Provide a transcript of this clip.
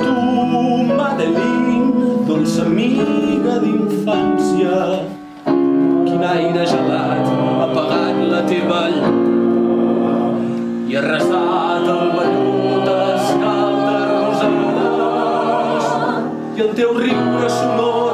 tu, Madeline, dolça amiga d'infància. Quin aire gelat ha apagat la teva llum i ha arrasat el vellut a escaldes rosades, i el teu riure sonor